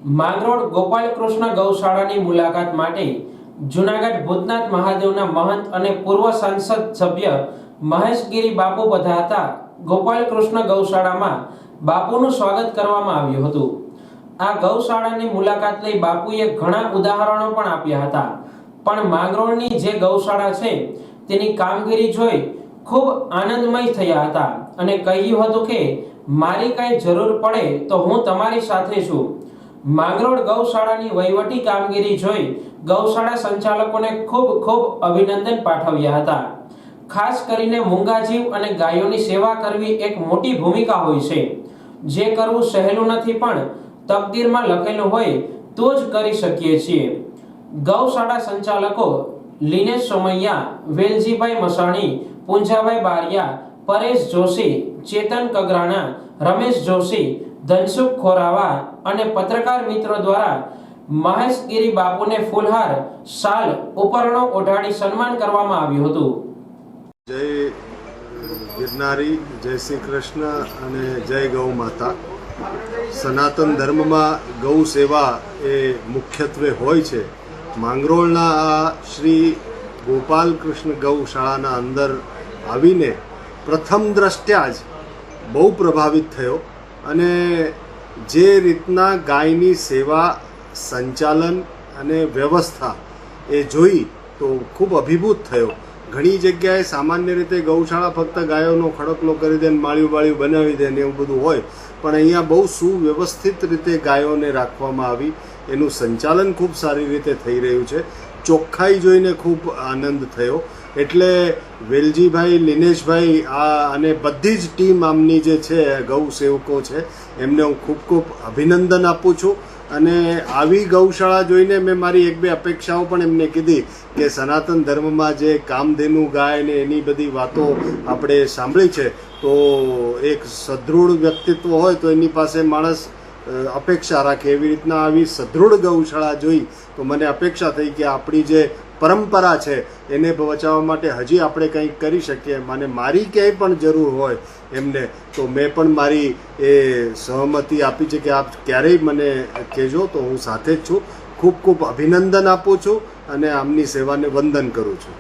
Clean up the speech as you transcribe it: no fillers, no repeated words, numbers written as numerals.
માંગરોળ ગોપાલકૃષ્ણ ગૌશાળાની મુલાકાત માટે જૂનાગઢ ભૂતનાથ મહાદેવના મહંત અને પૂર્વ સાંસદ સભ્ય મહેશગીરી બાપુ પધારતા ગોપાલકૃષ્ણ ગૌશાળામાં બાપુનું સ્વાગત કરવામાં આવ્યું હતું। આ ગૌશાળાની મુલાકાત લઈ બાપુએ ઘણા ઉદાહરણો પણ આપ્યા હતા, પણ માંગરોળની જે ગૌશાળા છે તેની કામગીરી જોઈ ખૂબ આનંદમય થયા હતા અને કહ્યું હતું કે મારી કઈ જરૂર પડે તો હું તમારી સાથે છું। માંગરોળ ગૌશાળાની વહીવટી કામગીરી જોઈ ગૌશાળા સંચાલકોને ખૂબ ખૂબ અભિનંદન પાઠવ્યા હતા। ખાસ કરીને મૂંગા જીવ અને ગાયોની સેવા કરવી એક મોટી ભૂમિકા હોય છે, જે કરવું સહેલું નથી, પણ તકદીરમાં લખેલું હોય તો જ કરી શકીએ છીએ। ગૌશાળા સંચાલકો લીનેશ સોમૈયા, વેલજીભાઈ મસાણી, પૂંજાભાઈ બારિયા, પરેશ જોશી, ચેતન કગરાણા, રમેશ જોશી, ધનસુખ ખોરાવા અને પત્રકાર મિત્રો દ્વારા મહેશગીરી બાપુને ફૂલહાર, શાલ, ઉપરણો ઓઢાડી સન્માન કરવામાં આવ્યું હતું। જય ગિરનારી, જય શ્રી કૃષ્ણ અને જય ગૌ માતા। સનાતન ધર્મમાં ગૌ સેવા એ મુખ્યત્વે હોય છે। માંગરોળના આ શ્રી ગોપાલકૃષ્ણ ગૌશાળાના અંદર આવીને પ્રથમ દ્રષ્ટ્યા જ બહુ પ્રભાવિત થયો અને જે રીતના ગાયની સેવા, સંચાલન અને વ્યવસ્થા એ જોઈ તો ખૂબ અભિભૂત થયો। ઘણી જગ્યાએ સામાન્ય રીતે ગૌશાળા ફક્ત ગાયોનો ખડકલો કરી દે, માળિયું બાળિયું બનાવી દે ને એવું બધું હોય, પણ અહીંયા બહુ સુવ્યવસ્થિત રીતે ગાયોને રાખવામાં આવી, એનું સંચાલન ખૂબ સારી રીતે થઈ રહ્યું છે। ચોખ્ખાઈ જોઈને ખૂબ આનંદ થયો। એટલે વેલજીભાઈ, લીનેશભાઈ અને બધી જ ટીમ આમની જે છે ગૌ સેવકો છે એમને હું ખૂબ ખૂબ અભિનંદન આપું છું। અને આવી ગૌશાળા જોઈને મેં મારી એક બે અપેક્ષાઓ પણ એમને કીધી કે સનાતન ધર્મમાં જે કામધેનુ ગાય ને એની બધી વાતો આપણે સાંભળી છે, તો એક સદૃઢ વ્યક્તિત્વ હોય તો એની પાસે માણસ અપેક્ષા રાખે, એવી રીતના આવી સદૃઢ ગૌશાળા જોઈ તો મને અપેક્ષા થઈ કે આપણી જે પરંપરા છે એને બચાવવા માટે હજી આપણે કંઈક કરી શકીએ। મને મારી ક્યાંય પણ જરૂર હોય એમને તો મેં પણ મારી એ સહમતિ આપી છે કે આપ ક્યારેય મને કહેજો તો હું સાથે જ છું। ખૂબ ખૂબ અભિનંદન આપું છું અને આમની સેવાને વંદન કરું છું।